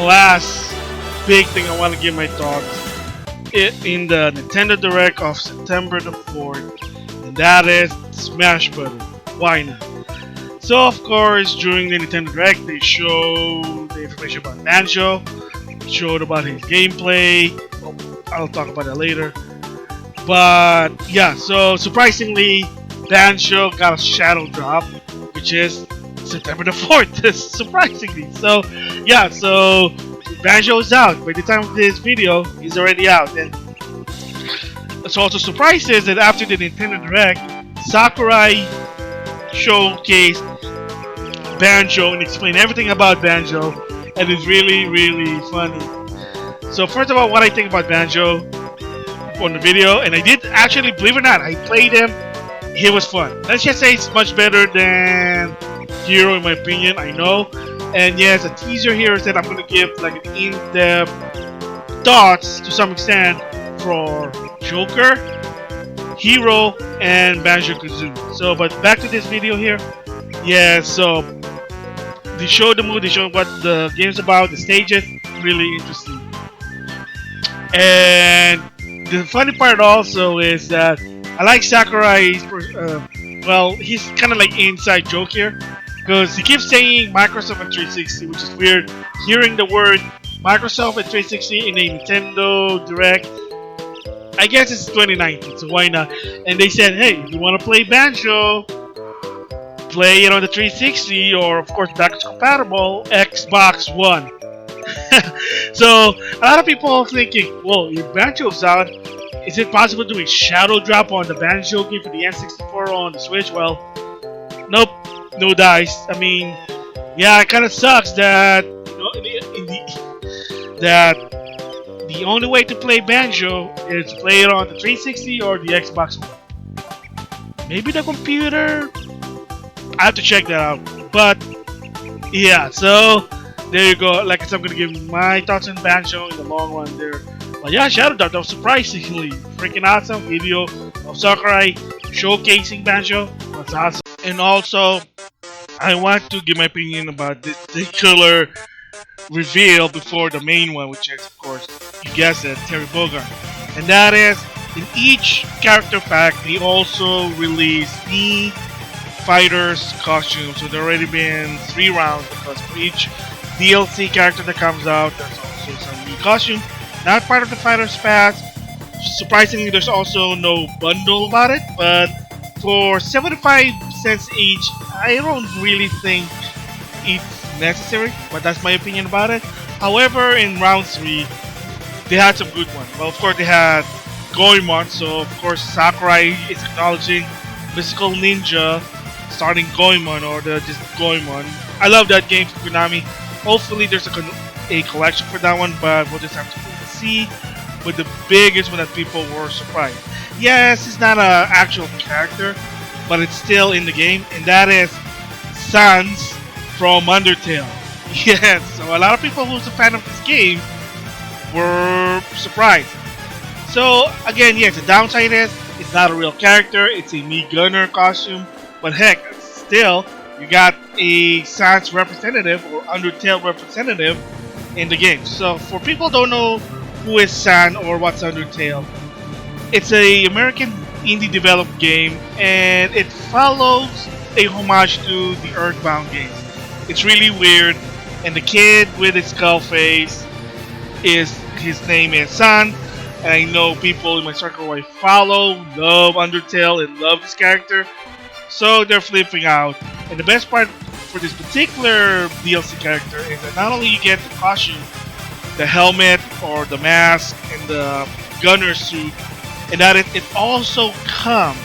last big thing I want to give my thoughts in the Nintendo Direct of September the 4th, and that is Smash Bros. Why not? So of course, during the Nintendo Direct, they showed the information about Banjo, showed about his gameplay. I'll talk about that later. But yeah, so surprisingly, Banjo got a shadow drop, which is September the 4th, surprisingly. So yeah, so Banjo is out. By the time of this video, he's already out. And what's also surprised is that after the Nintendo Direct, Sakurai showcased Banjo and explained everything about Banjo, and it's really, really funny. So first of all, what I think about Banjo on the video, and I did actually, believe it or not, I played him. He was fun. Let's just say it's much better than Hero in my opinion. I know. And yes, a teaser here is that I'm going to give like an in-depth thoughts to some extent for Joker, Hero, and Banjo-Kazooie. So, but back to this video here. Yeah, so they showed the movie, they showed what the game's about, the stages, really interesting. And the funny part also is that I like Sakurai's, well, he's kind of like inside joke here, because he keeps saying Microsoft and 360, which is weird. Hearing the word Microsoft and 360 in a Nintendo Direct, I guess it's 2019, so why not? And they said, hey, if you want to play Banjo, play it on the 360, or of course backwards compatible Xbox One. So a lot of people are thinking, well, if Banjo's out, is it possible to do a shadow drop on the Banjo game for the N64 on the Switch? Well, nope, no dice. I mean, yeah, it kind of sucks that the only way to play Banjo is to play it on the 360 or the Xbox One. Maybe the computer. I have to check that out. But yeah, so there you go. Like I said, I'm gonna give my thoughts on Banjo in the long run there. But yeah, Shadow Drop, that was surprisingly freaking awesome video of Sakurai showcasing Banjo. That's awesome. And also, I want to give my opinion about this particular reveal before the main one, which is, of course, you guessed it, Terry Bogard. And that is, in each character pack, they also release Mii Fighters costumes. So there already been 3 rounds, because for each DLC character that comes out, there's also some Mii costume. Not part of the Fighters Pass. Surprisingly, there's also no bundle about it, but for 75 cents each, I don't really think it's necessary, but that's my opinion about it. However, in round 3, they had some good ones. Well, of course, they had Goemon, so of course Sakurai is acknowledging Mystical Ninja starting Goemon, or just Goemon. I love that game from Konami. Hopefully there's a collection for that one, but we'll just have to wait and see. But the biggest one that people were surprised. Yes, it's not an actual character, but it's still in the game, and that is Sans from Undertale. Yes, so a lot of people who's a fan of this game were surprised. So again, yes, the downside is it's not a real character, it's a Mii Gunner costume, but heck, still, you got a Sans representative or Undertale representative in the game. So for people who don't know who is Sans or what's Undertale, it's a American indie developed game, and it follows a homage to the Earthbound games. It's really weird, and the kid with his skull face his name is Sans, and I know people in my circle I follow love Undertale and love this character, so they're flipping out. And the best part for this particular DLC character is that not only you get the costume, the helmet or the mask and the gunner suit, and that it also comes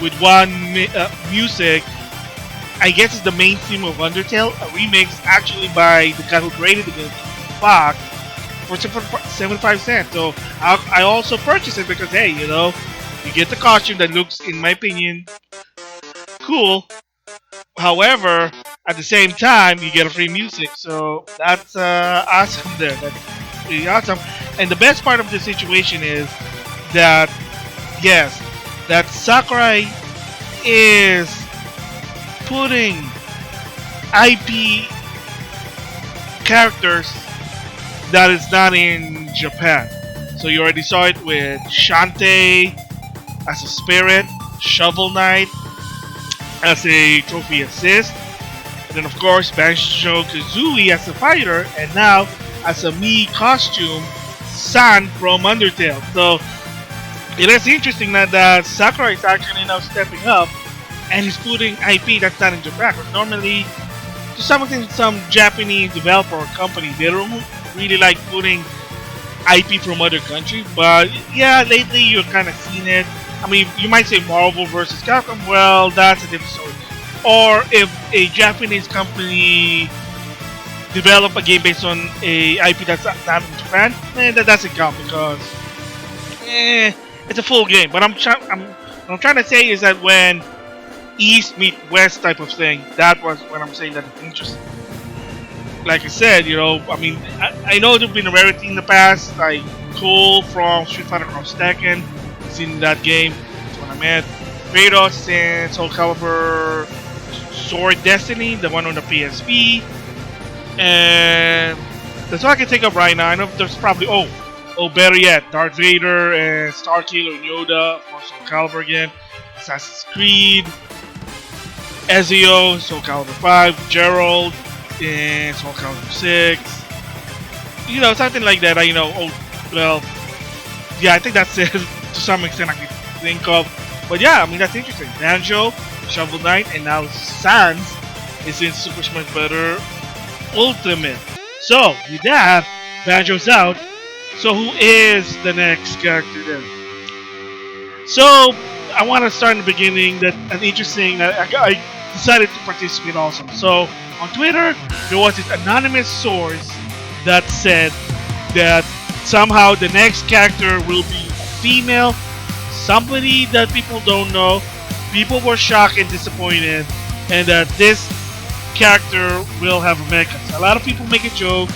with one music. I guess it's the main theme of Undertale, a remix actually by the guy who created the game, Fox, for 75 cents. So I also purchased it because, hey, you know, you get the costume that looks, in my opinion, cool. However, at the same time, you get a free music. So that's awesome there. That's really awesome. And the best part of the situation is that, yes, that Sakurai is putting IP characters that is not in Japan. So you already saw it with Shantae as a spirit, Shovel Knight as a trophy assist, and then of course Banjo-Kazooie as a fighter, and now as a Mii Costume, San from Undertale. So it is interesting that Sakurai is actually now stepping up and he's putting IP that's not in Japan. Because normally, to some extent, some Japanese developer or company, they don't really like putting IP from other countries. But yeah, lately you're kind of seeing it. I mean, you might say Marvel versus Capcom. Well, that's a different story. Or if a Japanese company develop a game based on a IP that's not in Japan, that doesn't count because it's a full game. But what I'm trying to say is that when East meet West type of thing, that was when I'm saying that it's interesting. Like I said, I mean, I know there's been a rarity in the past, like Cole from Street Fighter Cross Tekken, seen that game. That's when I met Kratos and Soul Calibur Sword Destiny, the one on the PSP. And that's all I can think of right now. I know there's probably better yet, Darth Vader and Starkiller and Yoda from Soul Calibur again, Assassin's Creed, Ezio, Soul Calibur 5, Gerald in Soul Calibur 6. Something like that. I think that's it to some extent I can think of. But yeah, I mean, that's interesting. Banjo, Shovel Knight, and now Sans is in Super Smash Bros. Ultimate. So, with that, Banjo's out. So, who is the next character then? So, I want to start in the beginning. That an interesting. I decided to participate also. So, on Twitter, there was this anonymous source that said that somehow the next character will be a female, somebody that people don't know. People were shocked and disappointed, and that this character will have a mecha. So a lot of people make a joke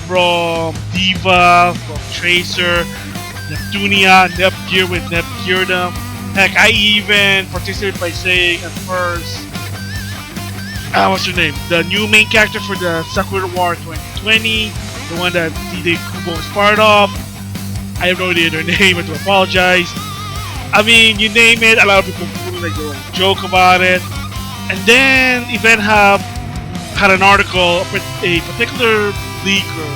from Diva, from Tracer, Neptunia, Nepgear with Nepgeardom. Heck, I even participated by saying at first, what's her name? The new main character for the Sakura War 2020, the one that D-Day Kubo was part of. I have no idea their name, I do apologize. I mean, you name it, a lot of people like they joke about it. And then Event Hub had an article, a particular leaker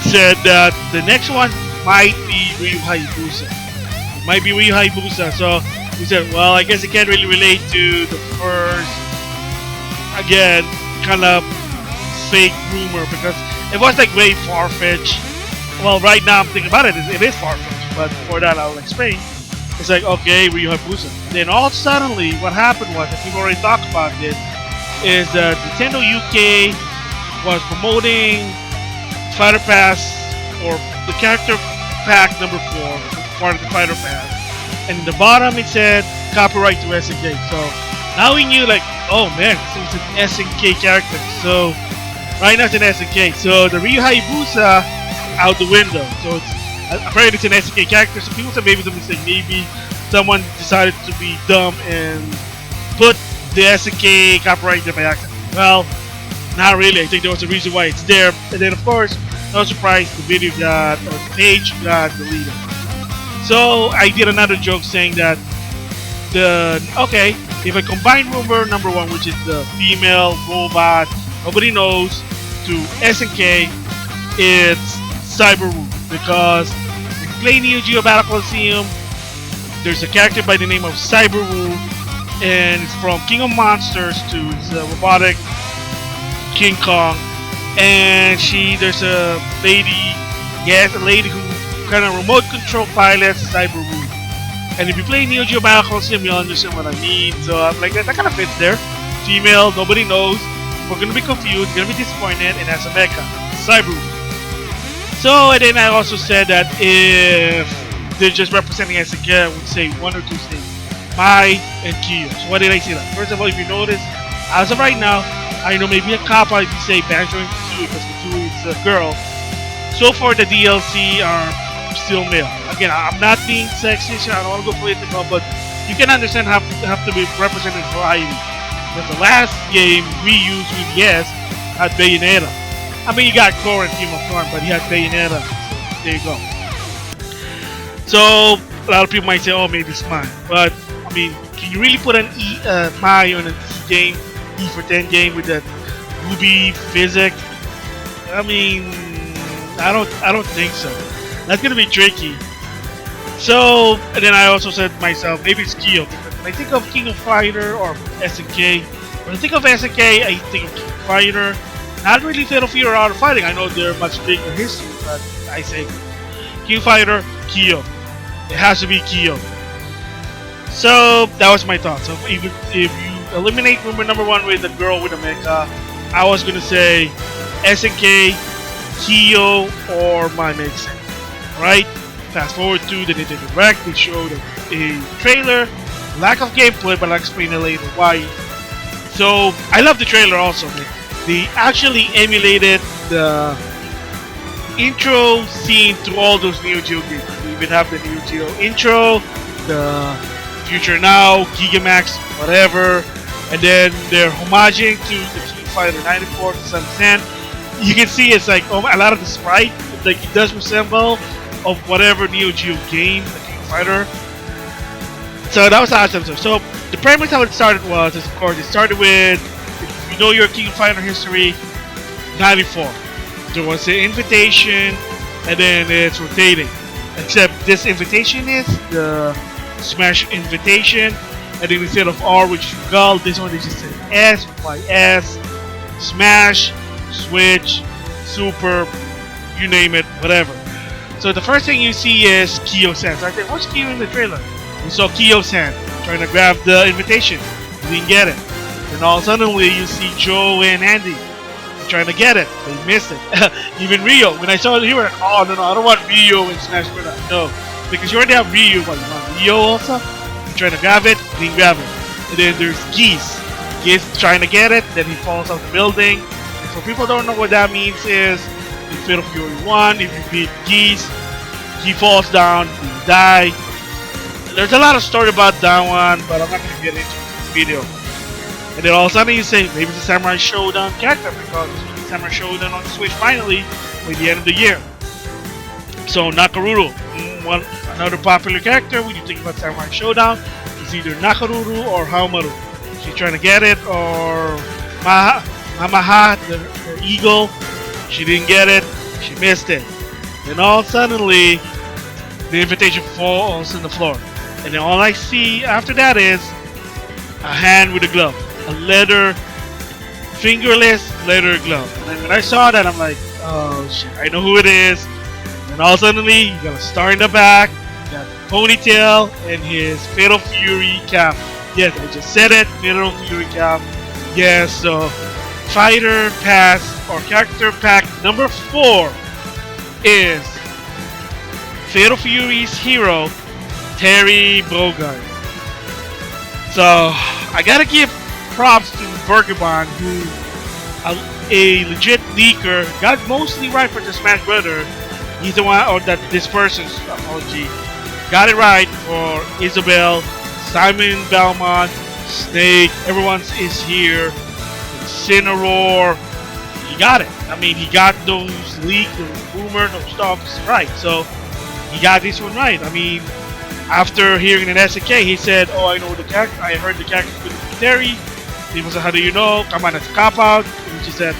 said that the next one might be Ryu Hayabusa. Might be Ryu Hayabusa. So we said, well, I guess it can't really relate to the first, again, kind of fake rumor because it was like way far-fetched. Well, right now I'm thinking about it, it is far-fetched, but for that I'll explain. It's like, okay, Ryu Hayabusa. Then all suddenly, what happened was, and people already talked about this, is that Nintendo UK was promoting Fighter Pass, or the character pack number 4, part of the Fighter Pass. And in the bottom it said, copyright to SNK. So now we knew like, oh man, so it's an SNK character. So right now it's an SNK. So the Ryu Hayabusa out the window. So it's apparently it's an SNK character. So people said maybe it's a mistake. Maybe someone decided to be dumb and put the SNK copyright there by accident. Well, not really. I think there was a reason why it's there. And then of course, no surprise, the video got, or the page got deleted. So I did another joke saying that if I combine rumor number 1, which is the female robot nobody knows, to SNK, it's Cyberwoo. Because if you play Neo Geo Battle Coliseum, there's a character by the name of Cyberwoo, and it's from King of Monsters to it's a robotic King Kong. And there's a lady who kind of remote control pilots Cyberwoo. And if you play Neo Geo Battle Coliseum, you'll understand what I mean. So I'm like, that kind of fits there. Female, nobody knows. We're gonna be confused, gonna be disappointed, and that's a mecha, Cyberwoo. So, and then I also said that if they're just representing SNK, I would say 1 or 2 things. Mai and Kyo. So what did I say that? First of all, if you notice, as of right now, I know maybe a cop I can say Banjo and Kazooie because Kazooie is a girl. So far the DLC are still male. Again, I'm not being sexist, I don't want to go political, but you can understand have to be represented variety. Because the last game we used with Yes had Bayonetta. I mean, you got Core and Team of Thorn, but he had Bayonetta. There you go. So a lot of people might say, "Oh, maybe it's mine," but I mean, can you really put an Mii on an E game, E for 10 game with that Ruby physics? I mean, I don't think so. That's gonna be tricky. So, and then I also said to myself, maybe it's Kyo. Because when I think of King of Fighter or SNK, when I think of SNK, I think of King of Fighter. Not really Fatal Fury or Art of Fighting. I know they're much bigger history, but I say King of Fighter, Kyo. It has to be Kyo. So that was my thought. So if you eliminate rumor number 1 with the girl with the mecha, I was gonna say SNK, Kyo, or Megamix. Right? Fast forward to the Nintendo Direct. They showed a trailer, lack of gameplay, but I'll explain it later why. So I love the trailer also, man. They actually emulated the intro scene to all those Neo Geo games. They even have the Neo Geo intro, the Future Now, Gigamax, whatever, and then they're homaging to the King Fighter 94 to some extent. You can see it's like a lot of the sprite, like it does resemble of whatever Neo Geo game, the King Fighter. So that was awesome. So the premise how it started was, of course, it started with, if you know your King Fighter history, 94. There was an invitation, and then it's rotating. Except this invitation is the Smash invitation, and then instead of R, which is Gull, this one they just said S, YS, Smash, Switch, Super, you name it, whatever. So the first thing you see is Kyo-san. So I said, what's Kyo in the trailer? We saw Kyo-san trying to grab the invitation. He didn't get it. Then all of a sudden you see Joe and Andy trying to get it. They missed it. Even Ryo. When I saw it, he was like, oh no, I don't want Ryo in Smash Bros. No. Because you already have Ryo, but you want Ryo also? You're trying to grab it, he didn't grab it. And then there's Geese. Geese trying to get it, then he falls off the building. And for people who don't know what that means is, in Fatal Fury 1, if you beat Geese, he falls down, you die. There's a lot of story about that one, but I'm not going to get into this video. And then all of a sudden you say, maybe it's a Samurai Showdown character, because it's going to be Samurai Showdown on the Switch finally, by the end of the year. So Nakaruru, another popular character when you think about Samurai Showdown, is either Nakaruru or Haomaru. She's trying to get it, or Mamaha, the eagle. She didn't get it, she missed it. Then all suddenly, the invitation falls on the floor. And then all I see after that is a hand with a glove. A leather, fingerless leather glove. And then when I saw that, I'm like, oh shit, I know who it is. And all suddenly, you got a star in the back, you got the ponytail, and his Fatal Fury cap. Yes, I just said it, Fatal Fury cap. Yes, so Fighter Pass or Character Pack number 4 is Fatal Fury's hero, Terry Bogard. So I gotta give props to Bergabon, who a legit leaker, got mostly right for the Smash Brother. He's the one, or that this person's apology, got it right for Isabel, Simon Belmont, Snake. Everyone is here. Incineroar. He got it. I mean, he got those leaks, those rumors, those stuff right. So he got this one right. I mean, after hearing an SNK, he said, "Oh, I know the character. I heard the character's going to be Terry." People said, "How do you know? Come on, it's a cop out." And she said,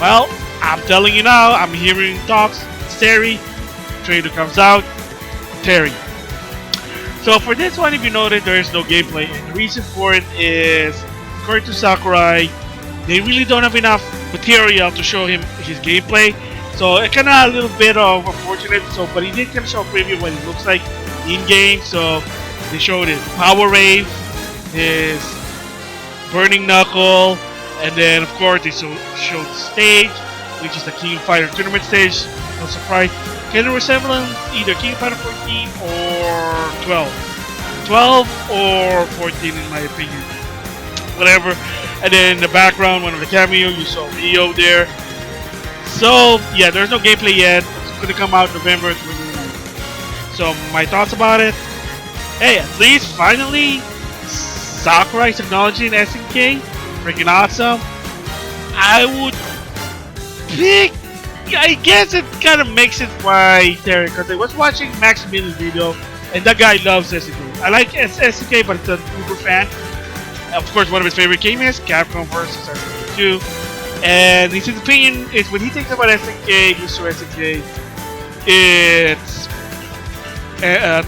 "Well, I'm telling you now. I'm hearing talks. It's Terry." Trailer comes out, Terry. So for this one, if you noted, there is no gameplay, and the reason for it is, according to Sakurai, they really don't have enough material to show him his gameplay. So it kind of a little bit of unfortunate. So, but he did kind of show a preview what it looks like in game. So they showed his Power Wave, his Burning Knuckle, and then of course they showed the stage, which is the King of Fighter tournament stage. No surprise, kind of resemblance either King of Fighter 14 or 12, 12 or 14 in my opinion. Whatever. And then in the background, one of the cameo, you saw Ryo there. So yeah, there's no gameplay yet. It's gonna come out November 29th. So my thoughts about it. Hey, at least finally Sakurai's acknowledging SNK. Freaking awesome. I would pick, I guess it kind of makes it by Terry, because I was watching Maximilian's video, and that guy loves SNK. I like SNK, but it's an Uber fan. Of course, one of his favorite games is Capcom vs. SNK 2. And his opinion is, when he thinks about SNK, Mr. SNK, it's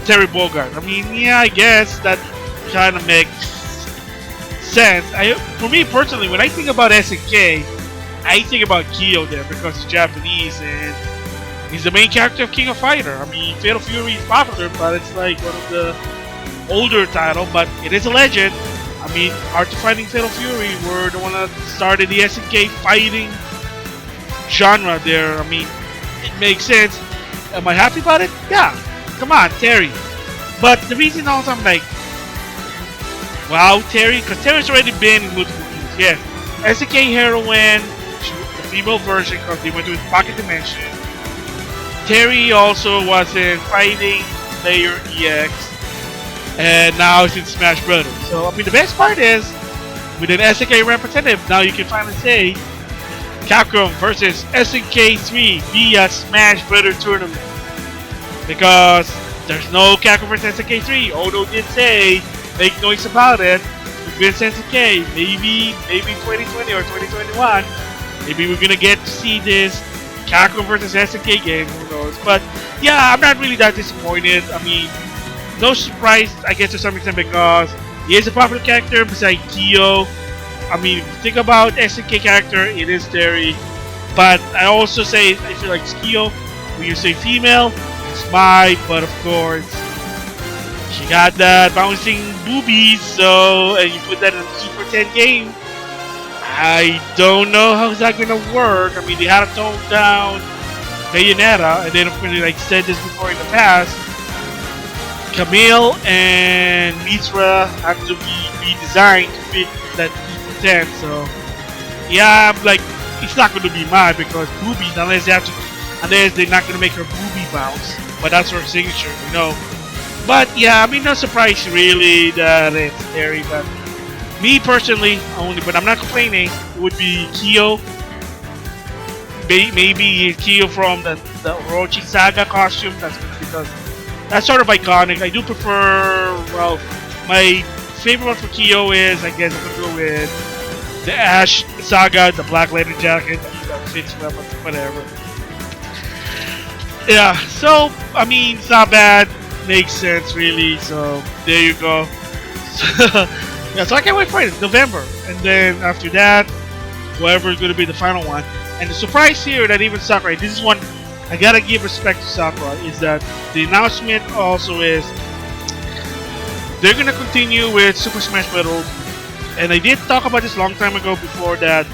Terry Bogard. I mean, yeah, I guess that kind of makes sense. For me personally, when I think about SNK, I think about Kyo there because he's Japanese and he's the main character of King of Fighter. I mean, Fatal Fury is popular, but it's like one of the older titles, but it is a legend. I mean, Art of Fighting Fatal Fury were the one that started the SNK fighting genre there. I mean, it makes sense. Am I happy about it? Yeah. Come on, Terry. But the reason also I'm like, wow, Terry, because Terry's already been in multiple games. Yes, SNK Heroine, the female version, because they went to Pocket Dimension. Terry also was in Fighting Player EX, and now it's in Smash Brothers. So, I mean, the best part is, with an SNK representative, now you can finally say Capcom versus SNK 3 via Smash Brothers tournament. Because there's no Capcom vs. SNK 3. Odo did say, make noise about it. With SNK, maybe 2020 or 2021, maybe we're gonna get to see this Capcom vs. SNK game. Who knows? But yeah, I'm not really that disappointed. I mean, no surprise, I guess, to some extent, because he is a popular character besides Kyo. I mean, if you think about SNK character, it is Terry. But I also say, I feel like it's Kyo. When you say female, it's Mii, but of course, she got that bouncing boobies, so, and you put that in a Super 10 game. I don't know how's that gonna work. I mean, they had to tone down Bayonetta, and then of course, like said this before in the past, Camille and Mitra have to be redesigned to fit that Super 10. So yeah, I'm like, it's not gonna be Mii because boobies, unless they're not gonna make her boobie bounce. But that's her signature, you know. But yeah, I mean, no surprise really that it's Terry. But me personally, but I'm not complaining, it would be Kyo. Maybe Kyo from the Orochi Saga costume. That's because that's sort of iconic. I do prefer, well, my favorite one for Kyo is, I guess I'm gonna go with the Ash Saga, the black leather jacket. That fits well, but whatever. Yeah, so, I mean, it's not bad. Makes sense, really. So, there you go. Yeah, so I can't wait for it. It's November. And then after that, whoever is going to be the final one. And the surprise here that even Sakurai, this is one I gotta give respect to Sakurai, is that the announcement also is they're going to continue with Super Smash Bros. And I did talk about this a long time ago before that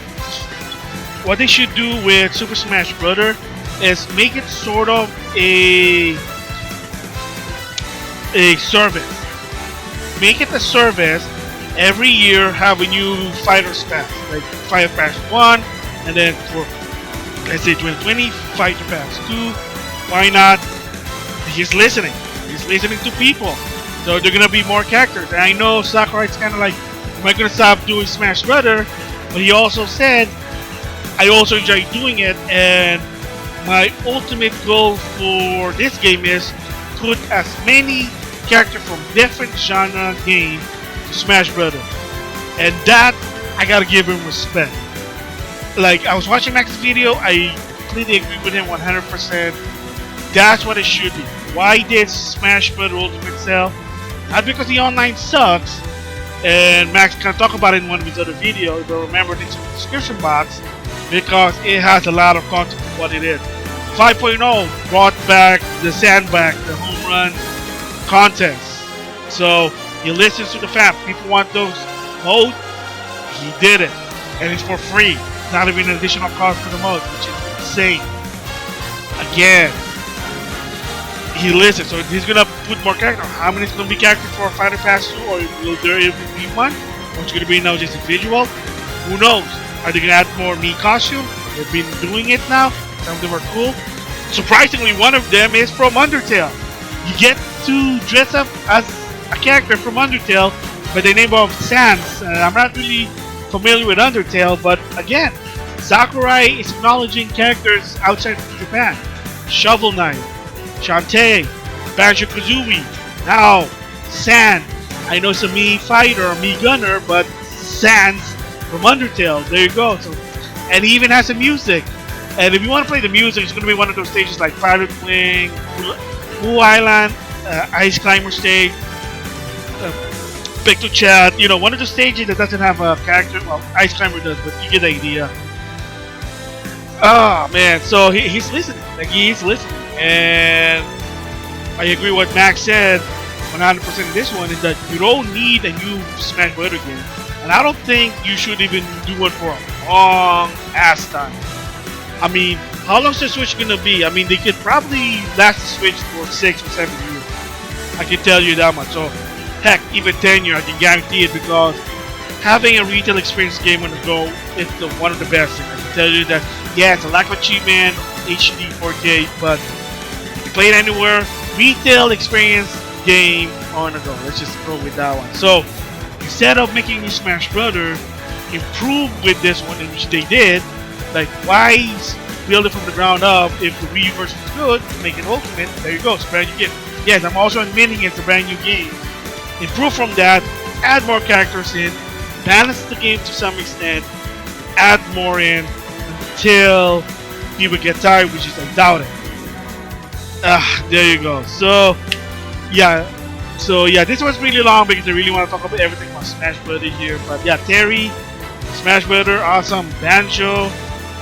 what they should do with Super Smash Bros. Is make it sort of a service. Make it a service. Every year have a new Fighters Pass, like Fighter Pass 1, and then for let's say 2020 Fighter Pass 2. Why not? He's listening. He's listening to people. So there are gonna be more characters. And I know Sakurai's kind of like, am I gonna stop doing Smash Brother? But he also said, I also enjoy doing it, and my ultimate goal for this game is put as many characters from different genre games to Smash Brothers. And that, I gotta give him respect. Like, I was watching Max's video, I completely agree with him 100%. That's what it should be. Why did Smash Brothers Ultimate sell? Not because the online sucks, and Max can talk about it in one of his other videos, but remember, it's in the description box, because it has a lot of content for what it is. 5.0 brought back the sandbag, the home run contest. So he listens to the fans. People want those modes. He did it. And it's for free. It's not even an additional cost for the mode, which is insane. Again, he listens. So he's going to put more characters. How many is going to be characters for Fighter Pass 2? Or will there even be one? Or it's going to be now just individual? Who knows? Are they going to add more Mii Costume? They've been doing it now. Some of them are cool. Surprisingly, one of them is from Undertale. You get to dress up as a character from Undertale by the name of Sans. I'm not really familiar with Undertale, but again, Sakurai is acknowledging characters outside of Japan. Shovel Knight, Shantae, Banjo-Kazooie, now Sand. I know it's a Mii fighter or Mii Gunner, but Sans from Undertale. There you go. So, and he even has some music. And if you want to play the music, it's going to be one of those stages like Pirate Wing, Blue Island, Ice Climber stage, Picto Chat. You know, one of the stages that doesn't have a character. Well, Ice Climber does, but you get the idea. Oh man, so he's listening. Like he's listening, and I agree with what Max said. 100% of this one is that you don't need a new Smash Bros. Game, and I don't think you should even do one for a long ass time. I mean, how long's the Switch gonna be? I mean, they could probably last the Switch for 6 or 7 years. I can tell you that much. So, heck, even 10 years, I can guarantee it because having a retail experience game on the go is one of the best things. I can tell you that, yeah, it's a lack of achievement, HD 4K, but you play it anywhere. Retail experience game on the go. Let's just go with that one. So, instead of making new Smash Brothers, improve with this one, which they did. Like, why build it from the ground up if the Wii version is good? Make it ultimate. There you go. It's a brand new game. Yes, I'm also admitting it's a brand new game. Improve from that. Add more characters in. Balance the game to some extent. Add more in until people get tired, which is I doubt it. There you go. So yeah, this was really long because I really want to talk about everything about Smash Brothers here. But yeah, Terry, Smash Brothers, awesome. Banjo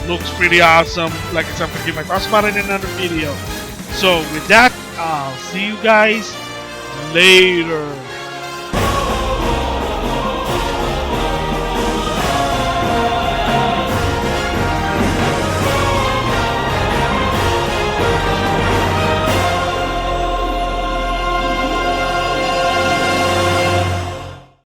looks pretty awesome. Like I said, I'm gonna give my thoughts about it in another video. So with that, I'll see you guys later.